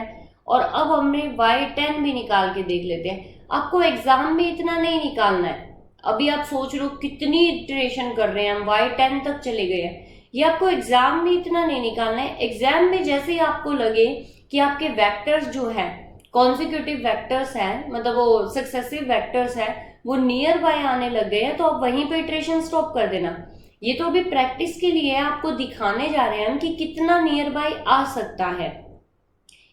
और अब हमने Y10 भी निकाल के देख लेते हैं। आपको एग्जाम में इतना नहीं निकालना है। अभी आप सोच रहे हो कितनी इटरेशन कर रहे हैं, हम Y10 तक चले गए हैं, ये आपको एग्जाम में इतना नहीं निकालना है। एग्जाम में जैसे ही आपको लगे कि आपके वेक्टर्स जो है कॉन्सिक्यूटिव वेक्टर्स हैं, मतलब वो सक्सेसिव वेक्टर्स हैं, वो नियर बाय आने लग गए हैं, तो आप वहीं पे इटरेशन स्टॉप कर देना। ये तो अभी प्रैक्टिस के लिए आपको दिखाने जा रहे हैं हम कि कितना नियर बाय आ सकता है,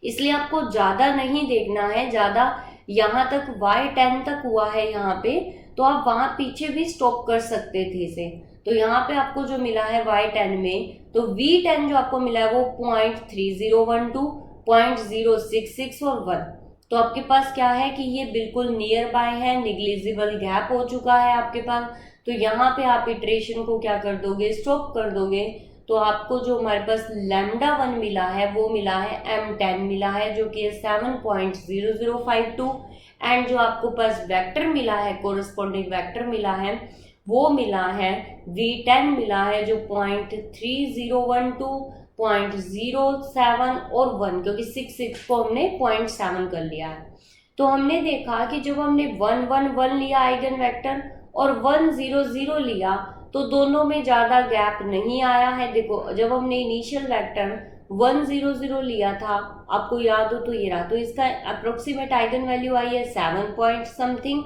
इसलिए आपको ज्यादा नहीं देखना है। ज्यादा यहाँ तक Y10 तक हुआ है यहाँ पे, तो आप वहां पीछे भी स्टॉप कर सकते थे इसे। तो यहाँ पे आपको जो मिला है Y10 में, तो V10 जो आपको मिला है वो 0.3012, 0.066 और 1। तो आपके पास क्या है कि ये बिल्कुल नियर बाय है, निग्लिजिबल गैप हो चुका है आपके पास। तो यहाँ पे आप इटरेशन को क्या कर दोगे, स्टॉप कर दोगे। तो आपको जो हमारे पास λ1 मिला है वो मिला है M10 मिला है, जो कि 7.0052। एंड जो आपको पास वेक्टर मिला है, कोरस्पॉन्डिंग वेक्टर मिला है, वो मिला है V10 मिला है, जो 0.3012, 0.07 और 1, क्योंकि 6 को हमने 0.7 कर लिया है। तो हमने देखा कि जब हमने 1 1 1 लिया आइगन वेक्टर और 1 0 0 लिया, तो दोनों में ज्यादा गैप नहीं आया है। देखो जब हमने इनिशियल वेक्टर 1 0 0 लिया था, आपको याद हो तो ये रहा, तो इसका अप्रोक्सीमेट आइगन वैल्यू आई है 7 पॉइंट समथिंग,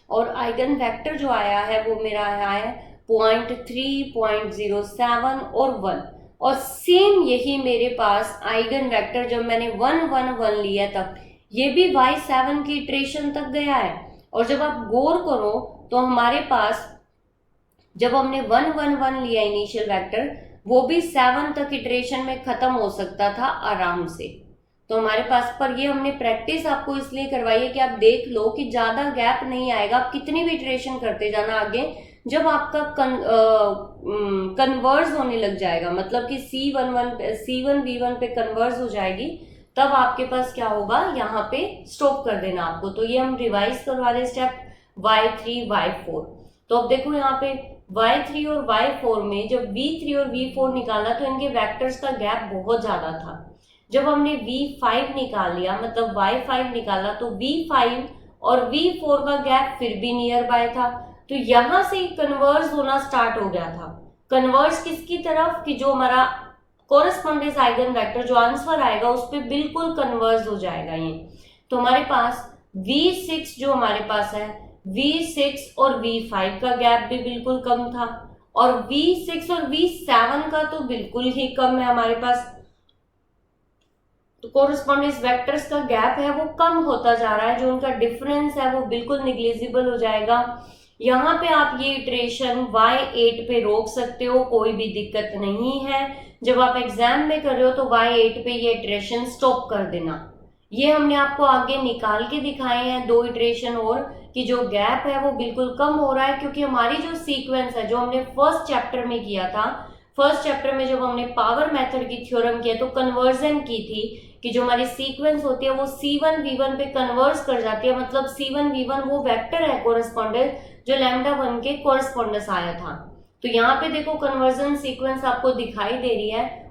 और आइगन वेक्टर जो आया है वो मेरा आया है 0.3, 0.07 और 1। और सेम यही मेरे पास आइगन वेक्टर जब मैंने 1 1 1 लिया तब ये भी Y7 की इटरेशन तक गया है, और जब आप गौर करो तो हमारे पास जब हमने 1 1 1 लिया इनिशियल वेक्टर, वो भी 7 तक इटरेशन में खत्म हो सकता था आराम से। तो हमारे पास, पर ये हमने प्रैक्टिस आपको इसलिए करवाई है कि आप देख लो कि ज्यादा गैप नहीं आएगा, आप कितनी भी इटरेशन करते जाना आगे। जब आपका कन्वर्ज होने लग जाएगा, मतलब कि C1 पे कन्वर्ज हो जाएगी, तब आपके पास क्या होगा, यहाँ पे स्टॉप कर देना आपको। तो ये हम रिवाइज करवा रहे स्टेप y3 y4। तो अब देखो यहाँ पे y3 और y4 में जब v3 और v4 निकाला तो इनके वेक्टर्स का गैप बहुत ज्यादा था। जब हमने v5 निकाल लिया, मतलब y5 निकाला, तो v5 और v4 का गैप फिर भी नियर बाय था। तो यहां से कन्वर्ज होना स्टार्ट हो गया था। कन्वर्ज किसकी तरफ, कि जो हमारा कोरस्पॉन्डेंस आइगन वेक्टर जो आंसर आएगा उस पर बिल्कुल कन्वर्ज हो जाएगा ये। तो हमारे पास v6 जो हमारे पास है, v6 और v5 का गैप भी बिल्कुल कम था, और v6 और v7 का तो बिल्कुल ही कम है हमारे पास। तो कोरस्पॉन्डेंस वेक्टर्स का गैप है वो कम होता जा रहा है, जो उनका डिफरेंस है वो बिल्कुल निग्लिजिबल हो जाएगा। यहाँ पे आप ये इटरेशन y8 पे रोक सकते हो, कोई भी दिक्कत नहीं है। जब आप एग्जाम में कर रहे हो तो y8 पे ये इटरेशन स्टॉप कर देना। ये हमने आपको आगे निकाल के दिखाए हैं 2 इटरेशन और, कि जो गैप है वो बिल्कुल कम हो रहा है, क्योंकि हमारी जो सीक्वेंस है जो हमने फर्स्ट चैप्टर में किया था, फर्स्ट चैप्टर में जब हमने पावर मेथड की थ्योरम किया तो कन्वर्जन की थी कि जो हमारी सीक्वेंस होती है वो C1 V1 पे कन्वर्ज कर जाती है, मतलब C1 V1 वो वेक्टर है कोरस्पॉन्डेंस जो λ1 के कोरस्पॉन्डेंस आया था। तो यहाँ पे देखो कन्वर्जन सीक्वेंस आपको दिखाई दे रही है।